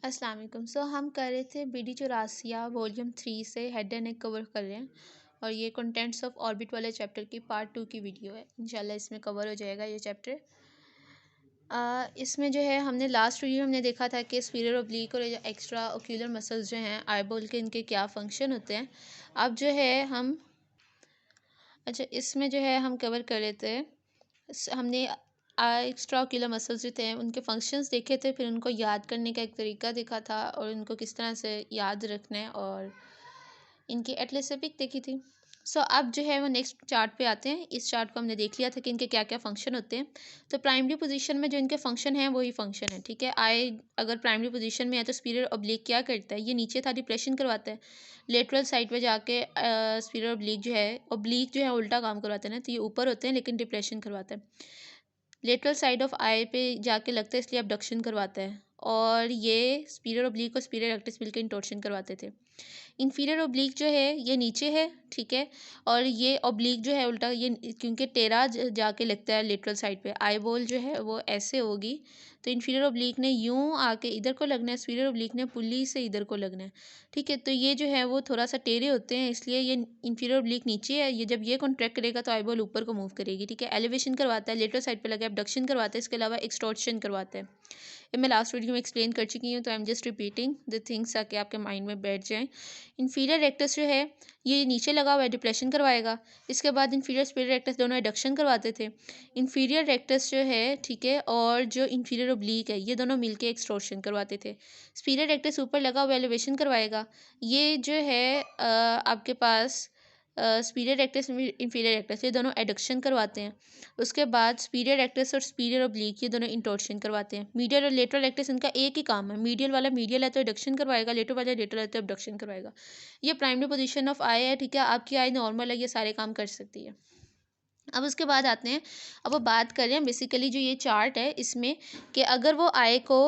अस्सलाम वालेकुम। हम कर रहे थे BD चौरासिया वॉल्यूम 3 से हेड एंड नेक कवर कर रहे हैं और ये कंटेंट्स ऑफ ऑर्बिट वाले चैप्टर की पार्ट 2 की वीडियो है। इंशाल्लाह इसमें कवर हो जाएगा ये चैप्टर। इसमें जो है हमने लास्ट वीडियो हमने देखा था कि स्पीरियर ऑब्लिक और एक्स्ट्रा ओक्यूलर मसल्स जो हैं आईबॉल के, इनके क्या फंक्शन होते हैं। अब जो है हम इसमें जो है हम कवर कर लेते हैं। हमने एक्स्ट्रा ओक्यूलर मसल्स जो थे उनके फंक्शंस देखे थे, फिर उनको याद करने का एक तरीका देखा था और उनको किस तरह से याद रखना है, और इनकी एटलेसेपिक देखी थी। अब जो है वो नेक्स्ट चार्ट पे आते हैं। इस चार्ट को हमने देख लिया था कि इनके क्या क्या फंक्शन होते हैं। तो प्राइमरी पोजीशन में जो इनके फंक्शन हैं वही फंक्शन है, ठीक है। आई अगर प्राइमरी पोजीशन में है तो स्पीरियर ऑब्लिक क्या करता है, ये नीचे था डिप्रेशन करवाता है। लेटरल साइड पे जाके स्पीरियर ऑब्लिक जो है, ऑब्लिक जो है उल्टा काम करवाता है ना, तो ये ऊपर होते हैं लेकिन डिप्रेशन करवाता है। लेटरल साइड ऑफ आई पे जाके लगता है इसलिए अबडक्शन करवाता है। और ये स्पीरियर ऑब्लिक को स्पीरियर रेक्टस मिलकर इंटोर्शन करवाते थे। इंफीरियर ऑब्लिक जो है ये नीचे है, ठीक है। और ये ऑब्लिक जो है उल्टा, ये क्योंकि टेरा जाके लगता है लेटरल साइड पे, आई बॉल जो है वो ऐसे होगी, तो इंफीरियर ऑब्लिक ने यूं आके इधर को लगना है, सुपीरियर ऑब्लिक ने पुली से इधर को लगना है, ठीक है। तो ये जो है वो थोड़ा सा टेढ़े होते हैं, इसलिए ये इंफीरियर ऑब्लिक नीचे है। ये जब ये कॉन्ट्रैक्ट करेगा तो आई बॉल ऊपर को मूव करेगी, ठीक है। एलिवेशन करवाता है, लेटरल साइड पे लगा एबडक्शन करवाता है, इसके अलावा एक्सटॉर्शन करवाता है। ये मैं लास्ट वीडियो में एक्सप्लेन कर चुकी हूँ, तो I am just repeating the things ताकि आपके माइंड में बैठ जाएँ। इंफीरियर रेक्टस जो है ये नीचे लगा हुआ है, डिप्रेशन करवाएगा। इसके बाद इंफीरियर सुपीरियर रेक्टस दोनों एडक्शन करवाते थे। इंफीरियर रेक्टस जो है, ठीक है, और जो इंफीरियर ओब्लीक है ये दोनों मिलके एक्सटॉर्शन करवाते थे। सुपीरियर रेक्टस ऊपर लगा हुआ एलिवेशन करवाएगा। ये जो है आपके पास सुपीरियर रेक्टस इंफीरियर रेक्टस ये दोनों एडक्शन करवाते हैं। उसके बाद सुपीरियर रेक्टस और सुपीरियर ओब्लीक ये दोनों इंटॉर्शन करवाते हैं। मीडियल और लेटरल रेक्टस इनका एक ही काम है। मीडियल वाला मीडियल है तो एडक्शन करवाएगा, लेटरल वाला लेटरल है तो एबडक्शन करवाएगा। ये प्राइमरी पोजीशन ऑफ आई है, ठीक है। आपकी आई नॉर्मल है, ये सारे काम कर सकती है। अब उसके बाद आते हैं, अब वो बात कर रहे हैं बेसिकली जो ये चार्ट है इसमें, कि अगर वो आई को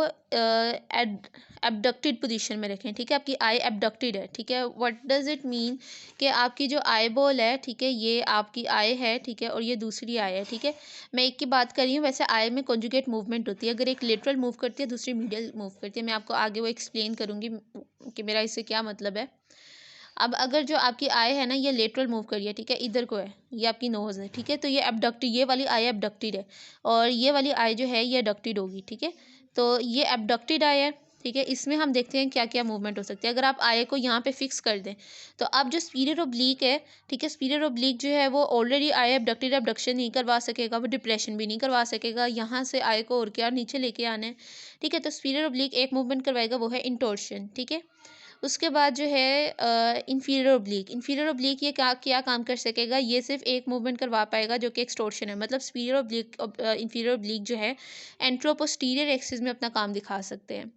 एबडक्टेड पोजीशन में रखें, ठीक है। आपकी आई एबडक्टेड है, ठीक है। व्हाट डज इट मीन, कि आपकी जो आई बॉल है, ठीक है, ये आपकी आई है, ठीक है, और ये दूसरी आई है, ठीक है। मैं एक की बात कर रही हूँ, वैसे आई में कॉन्जुगेट मूवमेंट होती है। अगर एक लेटरल मूव करती है, दूसरी मीडियल मूव करती है। मैं आपको आगे वो एक्सप्लेन करूँगी कि मेरा इससे क्या मतलब है। अब अगर जो आपकी आई है ना ये लेटरल मूव करिए, ठीक है, इधर को है, ये आपकी नोज़ है, ठीक है। तो ये एबडक्टेड, ये वाली आई एबडक्टेड है, और ये वाली आई जो है ये एडक्टेड होगी, ठीक है। तो ये एबडक्टेड आई है, ठीक है। इसमें हम देखते हैं क्या क्या मूवमेंट हो सकती है। अगर आप आई को यहाँ पे फिक्स कर दें तो अब जो स्पीरियर ऑब्लिक है, ठीक है, स्पीरियर ऑब्लिक जो है वो ऑलरेडी आई एबडक्टेड एबडक्शन नहीं करवा सकेगा, वो डिप्रेशन भी नहीं करवा सकेगा। यहाँ से आई को और क्या नीचे लेके आना है, ठीक है। तो स्पीरियर ऑब्लिक एक मूवमेंट करवाएगा, वो है इंटोर्शन, ठीक है। उसके बाद जो है इंफीरियर ओब्लिक ये क्या क्या काम कर सकेगा, ये सिर्फ एक मूवमेंट करवा पाएगा जो कि एक्सटोर्शन है। मतलब सुपीरियर ओब्लिक इंफीरियर ओब्लिक जो है एंट्रोपोस्टीरियर एक्सिस में अपना काम दिखा सकते हैं,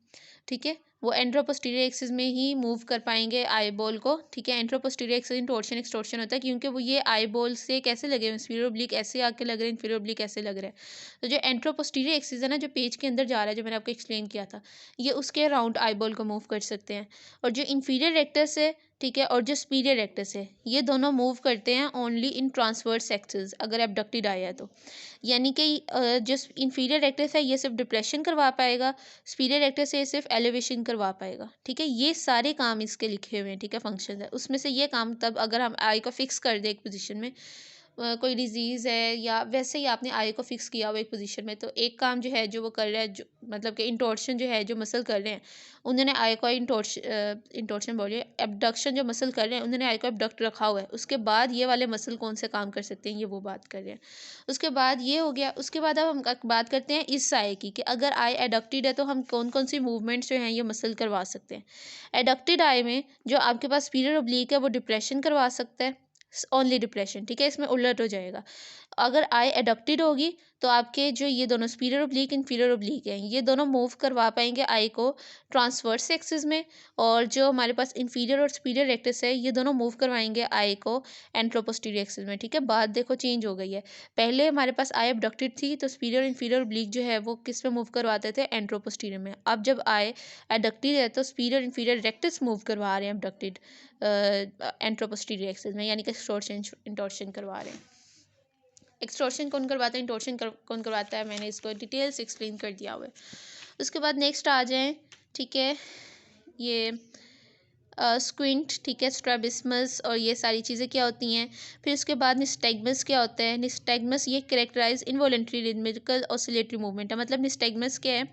ठीक है। वो एंट्रोपोस्टीरियर एक्सिस में ही मूव कर पाएंगे आई बॉल को, ठीक है। एंट्रोपोस्टीरियर एक्सिस इंटोर्शन एक्सटोर्शन होता है क्योंकि वो ये आई बॉल से कैसे लगे हुए हैं, सुपीरियर ओब्लिक ऐसे आके लग रहे हैं, इंफीरियर ओब्लिक ऐसे लग रहा है। तो जो एंट्रोपोस्टीरियर एक्सिस है ना, जो पेज के अंदर जा रहा है, जो मैंने आपको एक्सप्लेन किया था, ये उसके अराउंड आई बॉल को मूव कर सकते हैं। और जो इंफीरियर रेक्टस है, ठीक है, और जो सुपीरियर रेक्टस है, ये दोनों मूव करते हैं ओनली इन ट्रांसवर्स एक्सिस अगर एबडक्टेड आया है तो। यानी कि जो इंफीरियर रेक्टस है ये सिर्फ डिप्रेशन करवा पाएगा, सुपीरियर रेक्टस है ये सिर्फ एलिवेशन करवा पाएगा, ठीक है। ये सारे काम इसके लिखे हुए हैं, ठीक है, फंक्शन है। उसमें से ये काम तब अगर हम आई को फिक्स कर दें एक पोजीशन में, कोई डिजीज़ है या वैसे ही आपने आई को फिक्स किया हुआ एक पोजीशन में, तो एक काम जो है जो वो कर रहा है, जो मतलब कि इंटोर्शन जो है जो मसल कर रहे हैं, उन्होंने आई को इंटोर्शन बोलिए एबडक्शन जो मसल कर रहे हैं उन्होंने आई को एबडक्ट रखा हुआ है। उसके बाद ये वाले मसल कौन से काम कर सकते हैं, ये वो बात कर रहे हैं। उसके बाद ये हो गया। उसके बाद अब हम बात करते हैं इस आई की, कि अगर आई एडक्टेड है तो हम कौन कौन सी मूवमेंट्स जो हैं ये मसल करवा सकते हैं। एडक्टेड आई में जो आपके पास सुपीरियर ऑब्लिक है वो डिप्रेशन करवा सकता है, ओनली डिप्रेशन, ठीक है। इसमें उलट हो जाएगा। अगर आई एडक्टेड होगी तो आपके जो ये दोनों सुपीरियर ओब्लिक इंफीरियर ओब्लिक हैं ये दोनों मूव करवा पाएंगे आई को ट्रांसवर्स एक्सिस में, और जो हमारे पास इंफीरियर और सुपीरियर रेक्टस है ये दोनों मूव करवाएंगे आई को एंट्रोपोस्टीरियर एक्सिस में, ठीक है। बात देखो चेंज हो गई है। पहले हमारे पास आई एबडक्टेड थी तो सुपीरियर इंफीरियर ओब्लिक जो है वो किस में मूव करवाते थे, एंट्रोपोस्टीरियर में। अब जब आई एडक्टेड है तो सुपीरियर इंफीरियर रेक्टस मूव करवा रहे हैं एबडक्टेड एंट्रोपोस्टीरियर एक्सिस में, यानी कि एक्सटॉर्शन इंटॉर्शन करवा रहे हैं। एक्सटॉर्शन कौन करवाता है, इंटॉर्शन कौन करवाता है, मैंने इसको डिटेल से एक्सप्लेन कर दिया हुआ है। उसके बाद नेक्स्ट आ जाएं ठीक है, ये स्क्विंट, ठीक है, स्ट्रैबिस्मस और ये सारी चीज़ें क्या होती हैं। फिर उसके बाद निस्टैग्मस क्या होता है। निस्टैग्मस ये characterize involuntary rhythmical oscillatory movement है। मतलब निस्टैग्मस क्या है,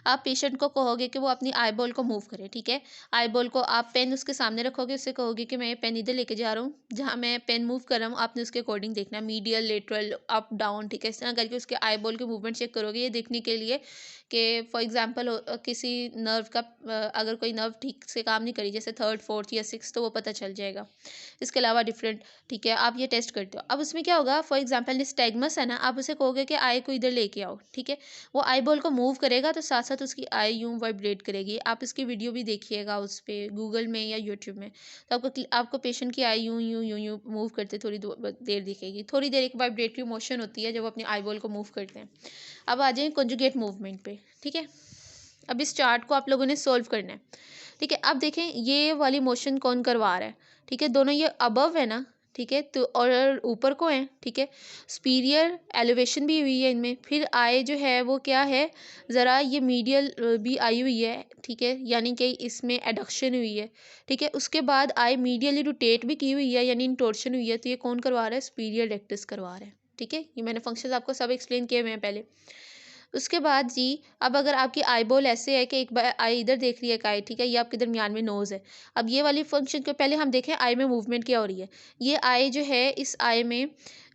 आप पेशेंट को कहोगे कि वो अपनी आई बॉल को मूव करे, ठीक है। आई बॉल को आप पेन उसके सामने रखोगे, उससे कहोगे कि मैं ये पेन इधर लेके जा रहा हूँ, जहाँ मैं पेन मूव कर रहा हूँ आपने उसके अकॉर्डिंग देखना है, मीडियल, लेटरल, अप, डाउन, ठीक है। इस तरह करके उसके आई बॉल के मूवमेंट चेक करोगे, ये देखने के लिए कि फॉर एग्जांपल किसी नर्व का अगर कोई नर्व ठीक से काम नहीं करी, जैसे थर्ड, फोर्थ या सिक्स, तो वो पता चल जाएगा। इसके अलावा डिफरेंट, ठीक है, आप ये टेस्ट करते हो। अब उसमें क्या होगा, फॉर एग्जांपल निस्टैग्मस है ना, आप उसे कहोगे कि आई को इधर लेके आओ, ठीक है। वो आई बॉल को मूव करेगा तो साथ साथ उसकी आई यूं वाइब्रेट करेगी। आप इसकी वीडियो भी देखिएगा उस पर गूगल में या यूट्यूब में, तो आपको पेशेंट की आई यूं यूं यूं यूं मूव करते थोड़ी देर दिखेगी। थोड़ी देर एक वाइब्रेटरी मोशन होती है जब वो अपनी आई बॉल को मूव करते हैं। अब आ जाए कॉन्जुगेट मूवमेंट पे, ठीक है। अब इस चार्ट को आप लोगों ने सोल्व करना है, ठीक है। अब देखें ये वाली मोशन कौन करवा रहा है, ठीक है। दोनों ये अबव है ना, ठीक है, तो और ऊपर को है, ठीक है। सुपीरियर एलिवेशन भी हुई है इनमें। फिर आई जो है वो क्या है, ज़रा ये मीडियल भी आई हुई है, ठीक है, यानी कि इसमें एडक्शन हुई है, ठीक है। उसके बाद आई मीडियली रोटेट भी की हुई है, यानी इंटोर्शन हुई है। तो ये कौन करवा रहा है, सुपीरियर रेक्टस करवा रहा है, ठीक है। ये मैंने फंक्शंस आपको सब एक्सप्लेन किए हुए हैं पहले। उसके बाद जी, अब अगर आपकी आई बॉल ऐसे है कि एक बार आई इधर देख रही है, एक आई, ठीक है, ये आपके दरमियान में नोज़ है। अब ये वाली फंक्शन के पहले हम देखें आई में मूवमेंट क्या हो रही है। ये आई जो है, इस आई में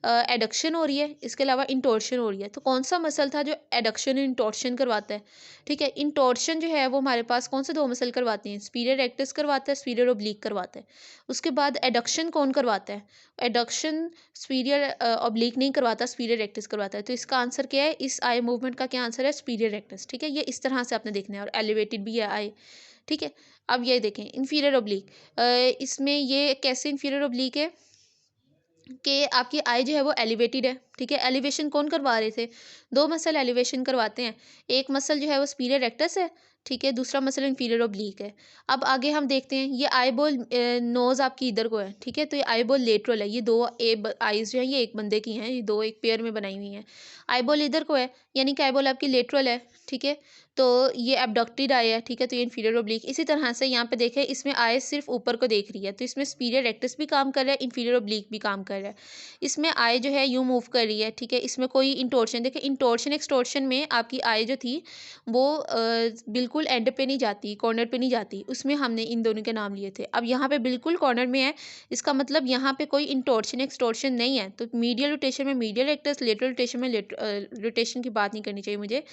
एडक्शन हो रही है, इसके अलावा इंटोर्शन हो रही है। तो कौन सा मसल था जो एडक्शन और इंटोर्शन करवाता है, ठीक है। इंटोर्शन जो है वो हमारे पास कौन से दो मसल करवाते हैं, सुपीरियर रेक्टस करवाता है, सुपीरियर ओब्लीक करवाता है। उसके बाद एडक्शन कौन करवाता है, एडक्शन सुपीरियर ओब्लीक नहीं करवाता, सुपीरियर रेक्टस करवाता है। तो इसका आंसर क्या है, इस आई मूवमेंट का क्या आंसर है, सुपीरियर रेक्टस, ठीक है। ये इस तरह से आपने देखना है, और एलिवेटेड भी है आई, ठीक है। अब ये देखें इन्फीरियर ओब्लीक, इसमें ये कैसे इन्फीरियर ओब्लीक है कि आपकी आई जो है वो एलिवेटेड है, ठीक है। एलिवेशन कौन करवा रहे थे, दो मसल एलिवेशन करवाते हैं। एक मसल जो है वो सुपीरियर रेक्टस है, ठीक है, दूसरा मसल इन्फीरियर ओब्लीक है। अब आगे हम देखते हैं, ये आई बॉल नोज आपकी इधर को है, ठीक है। तो ये आई बॉल लेटरल है, ये दो आईज जो है ये एक बंदे की हैं, ये दो एक पेयर में बनाई हुई हैं। आई बॉल इधर को है, यानी कि आई बॉल आपकी लेटरल है, ठीक है। तो ये एब्डक्टेड आई है, ठीक है। तो ये इन्फीरियर ओब्लीक। इसी तरह से यहाँ पे देखें, इसमें आई सिर्फ ऊपर को देख रही है, तो इसमें सुपीरियर रेक्टस भी काम कर रहा है, इन्फीरियर ओब्लीक भी काम कर रहा है। इसमें आई जो है यूं मूव कर रही है, ठीक है। इसमें कोई इंटोर्शन, देखिए इंटोर्शन एक्सटोर्शन में आपकी आई जो थी वो बिल्कुल एंड पे नहीं जाती, कॉर्नर पे नहीं जाती, उसमें हमने इन दोनों के नाम लिए थे। अब यहाँ पे बिल्कुल कॉर्नर में है, इसका मतलब यहाँ पे कोई इंटोर्शन एक्सटोर्शन नहीं है। तो मीडियल रोटेशन में मीडियल रेक्टस, लेटरल रोटेशन में रोटेशन की बात नहीं करनी चाहिए मुझे,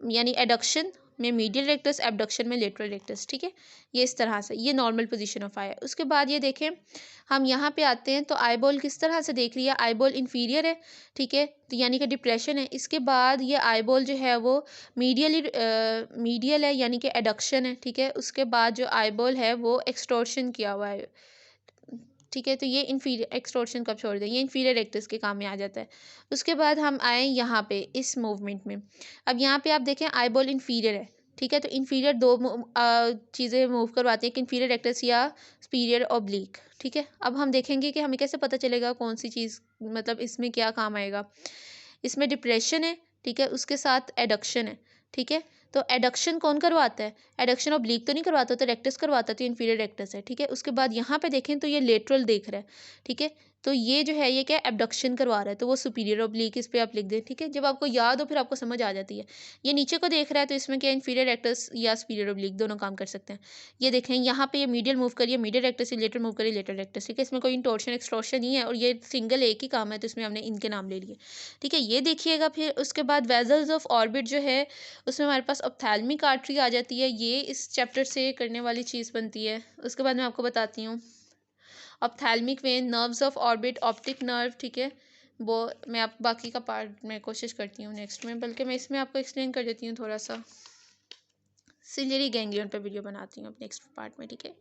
यानी एडक्शन में मीडियल रेक्टस, एबडक्शन में लेटरल रेक्टस, ठीक है। ये इस तरह से ये नॉर्मल पोजीशन ऑफ आई है। उसके बाद ये देखें, हम यहाँ पे आते हैं, तो आई बॉल किस तरह से देख रही है, आई बॉल इन्फीरियर है, ठीक है, तो यानी कि डिप्रेशन है। इसके बाद ये आई बॉल जो है वो मीडियल है, यानी कि एडक्शन है, ठीक है। उसके बाद जो आई बॉल है वो एक्सटोर्शन किया हुआ है, ठीक है। तो ये इन्फीरियर एक्सटोर्शन कब छोड़ दें, ये इन्फीरियर रेक्टस के काम में आ जाता है। उसके बाद हम आए यहाँ पे इस मूवमेंट में। अब यहाँ पे आप देखें आई बॉल इन्फीरियर है, ठीक है। तो इन्फीरियर दो चीज़ें मूव करवाती हैं, कि इन्फीरियर रेक्टस या सुपीरियर ओब्लीक, ठीक है। अब हम देखेंगे कि हमें कैसे पता चलेगा कौन सी चीज़, मतलब इसमें क्या काम आएगा। इसमें डिप्रेशन है, ठीक है, उसके साथ एडक्शन है, ठीक है। तो एडक्शन कौन करवाता है, एडक्शन ओब्लीक तो नहीं करवाता, तो रेक्टस करवाता, तो इन्फीरियर रेक्टस है, ठीक है। उसके बाद यहाँ पे देखें तो ये लेटरल देख रहा है, ठीक है। तो ये जो है ये क्या एबडक्शन करवा रहा है, तो वो सुपीरियर ओब्लीक इस पे आप लिख दें, ठीक है। जब आपको याद हो फिर आपको समझ आ जाती है। ये नीचे को देख रहा है, तो इसमें क्या इन्फीरियर रेक्टस या सुपीरियर ओब्लीक दोनों काम कर सकते हैं। ये देखें यहाँ पे ये मीडियल मूव करिए, मीडियल रेक्टस से लेटर मूव करिए, लेटर रेक्टस, ठीक है। इसमें कोई इंटोर्शन एक्सटोर्शन नहीं है, और ये सिंगल एक ही काम है, तो इसमें हमने इनके नाम ले लिए, ठीक है। ये देखिएगा। फिर उसके बाद वेजल्स ऑफ ऑर्बिट जो है उसमें हमारे पास ऑप्थेल्मिक आर्टरी आ जाती है, ये इस चैप्टर से करने वाली चीज़ बनती है। उसके बाद मैं आपको बताती हूँ ophthalmic when, nerves of orbit, optic nerve, ठीक है। वो मैं आप बाकी का पार्ट में कोशिश करती हूँ नेक्स्ट में, बल्कि मैं इसमें आपको एक्सप्लेन कर देती हूँ थोड़ा सा। सिलियरी गैंग्लियन पर वीडियो बनाती हूँ नेक्स्ट पार्ट में, ठीक है।